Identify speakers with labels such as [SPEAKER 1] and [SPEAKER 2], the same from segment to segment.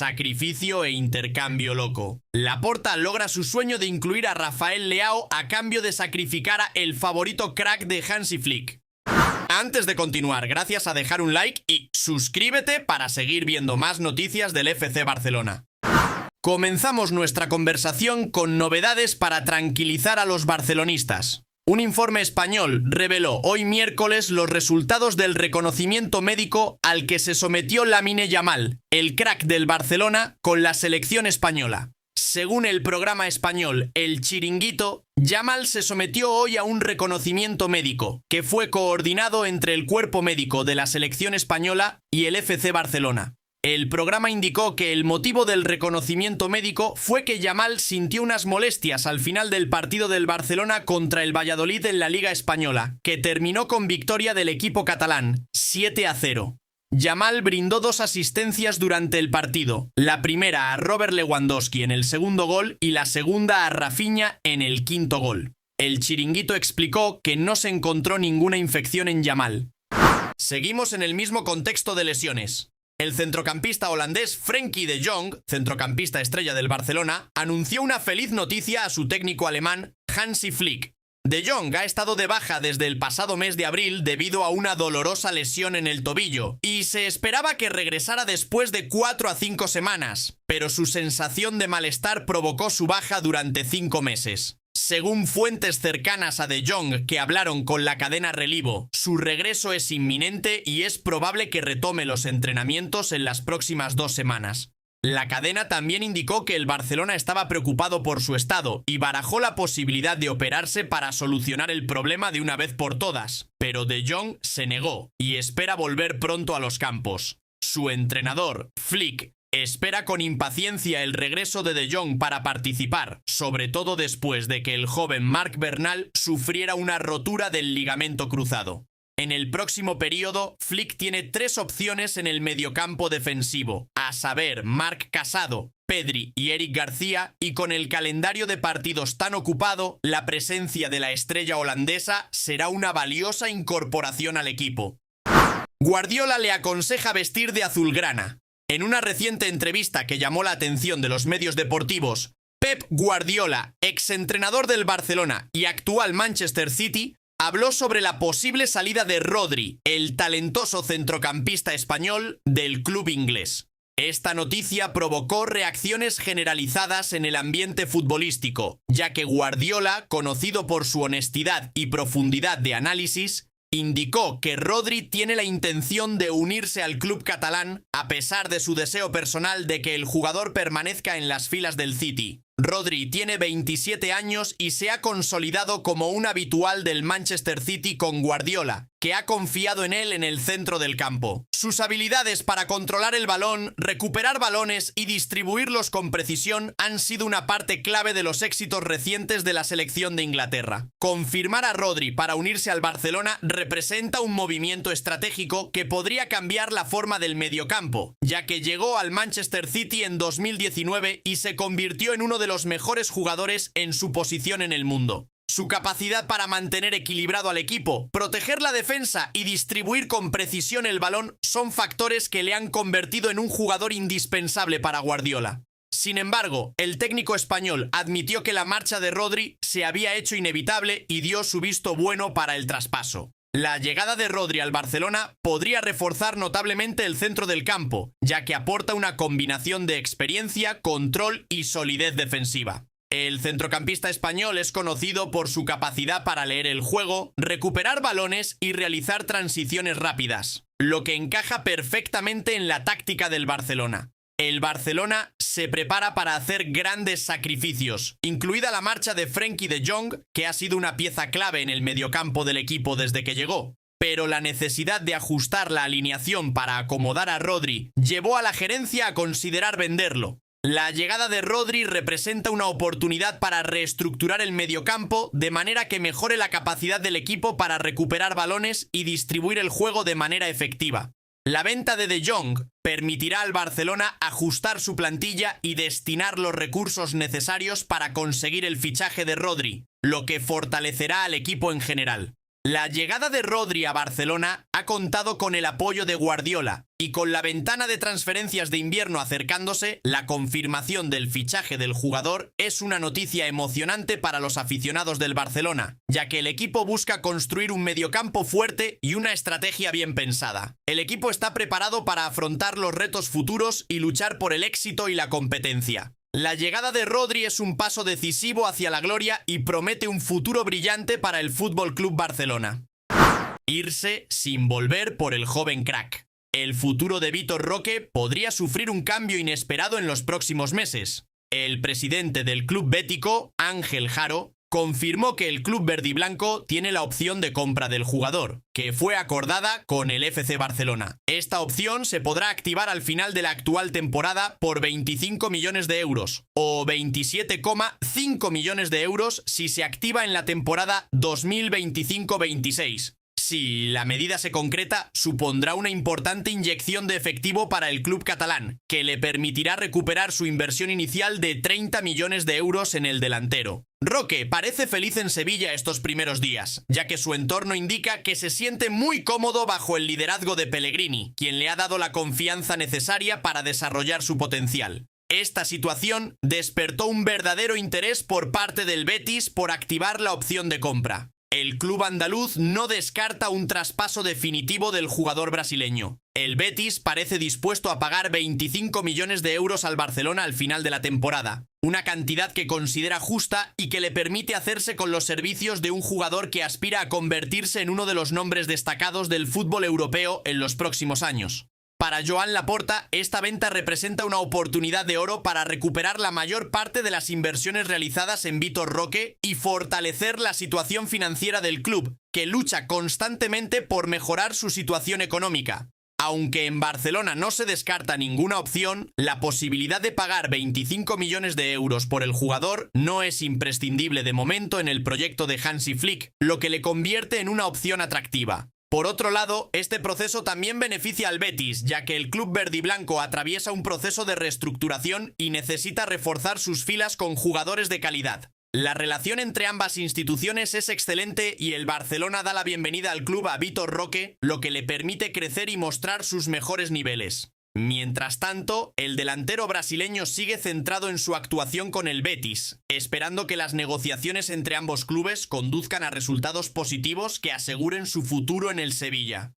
[SPEAKER 1] sacrificio e intercambio loco. Laporta logra su sueño de incluir a Rafael Leao a cambio de sacrificar a el favorito crack de Hansi Flick. Antes de continuar, gracias a dejar un like y suscríbete para seguir viendo más noticias del FC Barcelona. Comenzamos nuestra conversación con novedades para tranquilizar a los barcelonistas. Un informe español reveló hoy miércoles los resultados del reconocimiento médico al que se sometió Lamine Yamal, el crack del Barcelona, con la selección española. Según el programa español El Chiringuito, Yamal se sometió hoy a un reconocimiento médico, que fue coordinado entre el cuerpo médico de la selección española y el FC Barcelona. El programa indicó que el motivo del reconocimiento médico fue que Yamal sintió unas molestias al final del partido del Barcelona contra el Valladolid en la Liga Española, que terminó con victoria del equipo catalán, 7-0. Yamal brindó 2 asistencias durante el partido, la primera a Robert Lewandowski en el segundo gol y la segunda a Rafinha en el quinto gol. El Chiringuito explicó que no se encontró ninguna infección en Yamal. Seguimos en el mismo contexto de lesiones. El centrocampista holandés Frenkie de Jong, centrocampista estrella del Barcelona, anunció una feliz noticia a su técnico alemán Hansi Flick. De Jong ha estado de baja desde el pasado mes de abril debido a una dolorosa lesión en el tobillo y se esperaba que regresara después de 4 a 5 semanas, pero su sensación de malestar provocó su baja durante 5 meses. Según fuentes cercanas a De Jong que hablaron con la cadena Relevo, su regreso es inminente y es probable que retome los entrenamientos en las próximas 2 semanas. La cadena también indicó que el Barcelona estaba preocupado por su estado y barajó la posibilidad de operarse para solucionar el problema de una vez por todas, pero De Jong se negó y espera volver pronto a los campos. Su entrenador, Flick, espera con impaciencia el regreso de Jong para participar, sobre todo después de que el joven Marc Bernal sufriera una rotura del ligamento cruzado. En el próximo periodo, Flick tiene 3 opciones en el mediocampo defensivo, a saber, Marc Casado, Pedri y Eric García, y con el calendario de partidos tan ocupado, la presencia de la estrella holandesa será una valiosa incorporación al equipo. Guardiola le aconseja vestir de azulgrana. En una reciente entrevista que llamó la atención de los medios deportivos, Pep Guardiola, exentrenador del Barcelona y actual Manchester City, habló sobre la posible salida de Rodri, el talentoso centrocampista español del club inglés. Esta noticia provocó reacciones generalizadas en el ambiente futbolístico, ya que Guardiola, conocido por su honestidad y profundidad de análisis, indicó que Rodri tiene la intención de unirse al club catalán a pesar de su deseo personal de que el jugador permanezca en las filas del City. Rodri tiene 27 años y se ha consolidado como un habitual del Manchester City con Guardiola, que ha confiado en él en el centro del campo. Sus habilidades para controlar el balón, recuperar balones y distribuirlos con precisión han sido una parte clave de los éxitos recientes de la selección de Inglaterra. Confirmar a Rodri para unirse al Barcelona representa un movimiento estratégico que podría cambiar la forma del mediocampo, ya que llegó al Manchester City en 2019 y se convirtió en uno de los mejores jugadores en su posición en el mundo. Su capacidad para mantener equilibrado al equipo, proteger la defensa y distribuir con precisión el balón son factores que le han convertido en un jugador indispensable para Guardiola. Sin embargo, el técnico español admitió que la marcha de Rodri se había hecho inevitable y dio su visto bueno para el traspaso. La llegada de Rodri al Barcelona podría reforzar notablemente el centro del campo, ya que aporta una combinación de experiencia, control y solidez defensiva. El centrocampista español es conocido por su capacidad para leer el juego, recuperar balones y realizar transiciones rápidas, lo que encaja perfectamente en la táctica del Barcelona. El Barcelona se prepara para hacer grandes sacrificios, incluida la marcha de Frenkie de Jong, que ha sido una pieza clave en el mediocampo del equipo desde que llegó. Pero la necesidad de ajustar la alineación para acomodar a Rodri llevó a la gerencia a considerar venderlo. La llegada de Rodri representa una oportunidad para reestructurar el mediocampo de manera que mejore la capacidad del equipo para recuperar balones y distribuir el juego de manera efectiva. La venta de Jong permitirá al Barcelona ajustar su plantilla y destinar los recursos necesarios para conseguir el fichaje de Rodri, lo que fortalecerá al equipo en general. La llegada de Rodri a Barcelona ha contado con el apoyo de Guardiola y con la ventana de transferencias de invierno acercándose, la confirmación del fichaje del jugador es una noticia emocionante para los aficionados del Barcelona, ya que el equipo busca construir un mediocampo fuerte y una estrategia bien pensada. El equipo está preparado para afrontar los retos futuros y luchar por el éxito y la competencia. La llegada de Rodri es un paso decisivo hacia la gloria y promete un futuro brillante para el Fútbol Club Barcelona. Irse sin volver por el joven crack. El futuro de Vitor Roque podría sufrir un cambio inesperado en los próximos meses. El presidente del club bético, Ángel Jaro, confirmó que el club verdiblanco tiene la opción de compra del jugador, que fue acordada con el FC Barcelona. Esta opción se podrá activar al final de la actual temporada por 25 millones de euros, o 27,5 millones de euros si se activa en la temporada 2025-26. Si la medida se concreta, supondrá una importante inyección de efectivo para el club catalán, que le permitirá recuperar su inversión inicial de 30 millones de euros en el delantero. Roque parece feliz en Sevilla estos primeros días, ya que su entorno indica que se siente muy cómodo bajo el liderazgo de Pellegrini, quien le ha dado la confianza necesaria para desarrollar su potencial. Esta situación despertó un verdadero interés por parte del Betis por activar la opción de compra. El club andaluz no descarta un traspaso definitivo del jugador brasileño. El Betis parece dispuesto a pagar 25 millones de euros al Barcelona al final de la temporada, una cantidad que considera justa y que le permite hacerse con los servicios de un jugador que aspira a convertirse en uno de los nombres destacados del fútbol europeo en los próximos años. Para Joan Laporta, esta venta representa una oportunidad de oro para recuperar la mayor parte de las inversiones realizadas en Vitor Roque y fortalecer la situación financiera del club, que lucha constantemente por mejorar su situación económica. Aunque en Barcelona no se descarta ninguna opción, la posibilidad de pagar 25 millones de euros por el jugador no es imprescindible de momento en el proyecto de Hansi Flick, lo que le convierte en una opción atractiva. Por otro lado, este proceso también beneficia al Betis, ya que el club verdiblanco atraviesa un proceso de reestructuración y necesita reforzar sus filas con jugadores de calidad. La relación entre ambas instituciones es excelente y el Barcelona da la bienvenida al club a Vitor Roque, lo que le permite crecer y mostrar sus mejores niveles. Mientras tanto, el delantero brasileño sigue centrado en su actuación con el Betis, esperando que las negociaciones entre ambos clubes conduzcan a resultados positivos que aseguren su futuro en el Sevilla.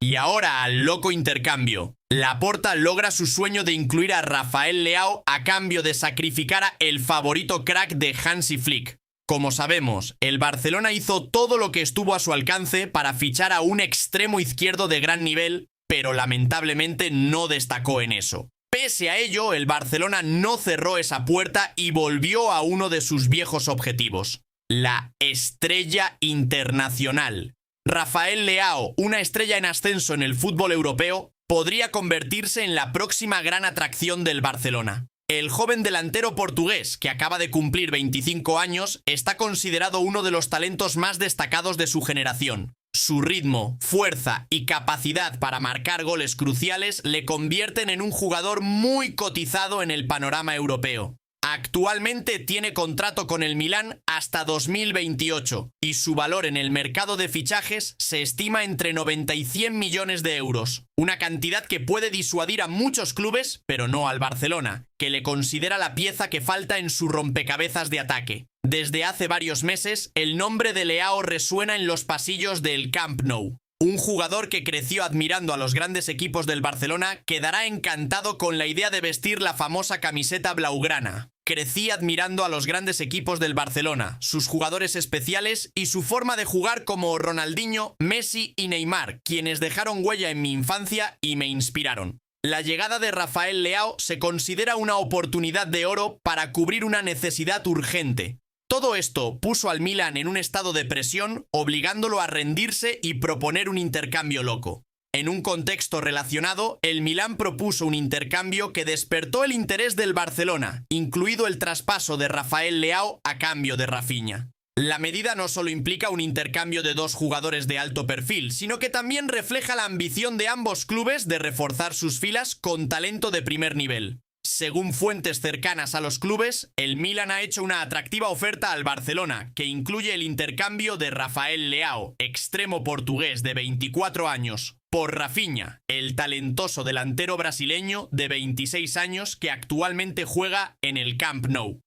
[SPEAKER 1] Y ahora al loco intercambio. Laporta logra su sueño de incluir a Rafael Leao a cambio de sacrificar a el favorito crack de Hansi Flick. Como sabemos, el Barcelona hizo todo lo que estuvo a su alcance para fichar a un extremo izquierdo de gran nivel, pero lamentablemente no destacó en eso. Pese a ello, el Barcelona no cerró esa puerta y volvió a uno de sus viejos objetivos: la estrella internacional. Rafael Leao, una estrella en ascenso en el fútbol europeo, podría convertirse en la próxima gran atracción del Barcelona. El joven delantero portugués, que acaba de cumplir 25 años, está considerado uno de los talentos más destacados de su generación. Su ritmo, fuerza y capacidad para marcar goles cruciales le convierten en un jugador muy cotizado en el panorama europeo. Actualmente tiene contrato con el Milán hasta 2028 y su valor en el mercado de fichajes se estima entre 90 y 100 millones de euros, una cantidad que puede disuadir a muchos clubes, pero no al Barcelona, que le considera la pieza que falta en su rompecabezas de ataque. Desde hace varios meses, el nombre de Leao resuena en los pasillos del Camp Nou. Un jugador que creció admirando a los grandes equipos del Barcelona quedará encantado con la idea de vestir la famosa camiseta blaugrana. Crecí admirando a los grandes equipos del Barcelona, sus jugadores especiales y su forma de jugar como Ronaldinho, Messi y Neymar, quienes dejaron huella en mi infancia y me inspiraron. La llegada de Rafael Leao se considera una oportunidad de oro para cubrir una necesidad urgente. Todo esto puso al Milan en un estado de presión, obligándolo a rendirse y proponer un intercambio loco. En un contexto relacionado, el Milan propuso un intercambio que despertó el interés del Barcelona, incluido el traspaso de Rafael Leao a cambio de Rafinha. La medida no solo implica un intercambio de dos jugadores de alto perfil, sino que también refleja la ambición de ambos clubes de reforzar sus filas con talento de primer nivel. Según fuentes cercanas a los clubes, el Milan ha hecho una atractiva oferta al Barcelona, que incluye el intercambio de Rafael Leao, extremo portugués de 24 años, por Rafinha, el talentoso delantero brasileño de 26 años que actualmente juega en el Camp Nou.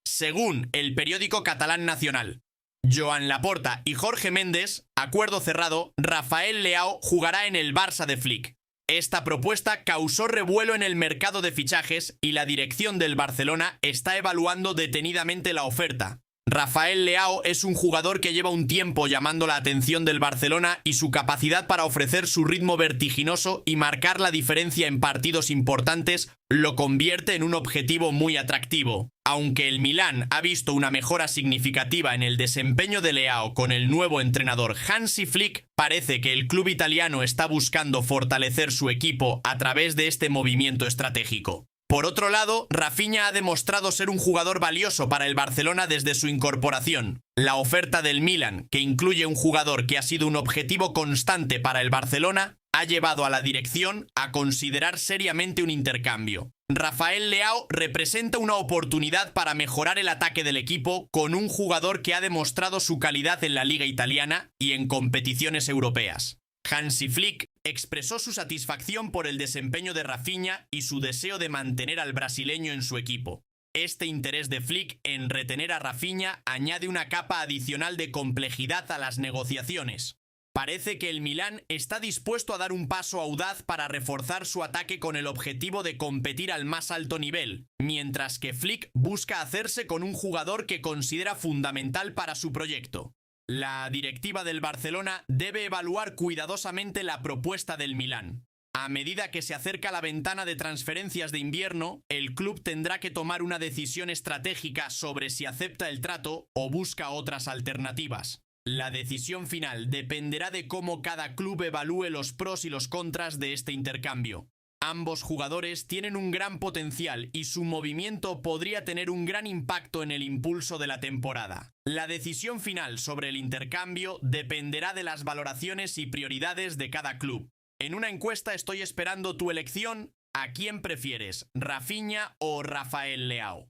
[SPEAKER 1] Según el periódico catalán Nacional, Joan Laporta y Jorge Méndez, acuerdo cerrado, Rafael Leao jugará en el Barça de Flick. Esta propuesta causó revuelo en el mercado de fichajes y la dirección del Barcelona está evaluando detenidamente la oferta. Rafael Leao es un jugador que lleva un tiempo llamando la atención del Barcelona y su capacidad para ofrecer su ritmo vertiginoso y marcar la diferencia en partidos importantes lo convierte en un objetivo muy atractivo. Aunque el Milán ha visto una mejora significativa en el desempeño de Leao con el nuevo entrenador Hansi Flick, parece que el club italiano está buscando fortalecer su equipo a través de este movimiento estratégico. Por otro lado, Rafinha ha demostrado ser un jugador valioso para el Barcelona desde su incorporación. La oferta del Milan, que incluye un jugador que ha sido un objetivo constante para el Barcelona, ha llevado a la dirección a considerar seriamente un intercambio. Rafael Leao representa una oportunidad para mejorar el ataque del equipo con un jugador que ha demostrado su calidad en la liga italiana y en competiciones europeas. Hansi Flick expresó su satisfacción por el desempeño de Rafinha y su deseo de mantener al brasileño en su equipo. Este interés de Flick en retener a Rafinha añade una capa adicional de complejidad a las negociaciones. Parece que el Milán está dispuesto a dar un paso audaz para reforzar su ataque con el objetivo de competir al más alto nivel, mientras que Flick busca hacerse con un jugador que considera fundamental para su proyecto. La directiva del Barcelona debe evaluar cuidadosamente la propuesta del Milán. A medida que se acerca la ventana de transferencias de invierno, el club tendrá que tomar una decisión estratégica sobre si acepta el trato o busca otras alternativas. La decisión final dependerá de cómo cada club evalúe los pros y los contras de este intercambio. Ambos jugadores tienen un gran potencial y su movimiento podría tener un gran impacto en el impulso de la temporada. La decisión final sobre el intercambio dependerá de las valoraciones y prioridades de cada club. En una encuesta estoy esperando tu elección. ¿A quién prefieres, Rafinha o Rafael Leao?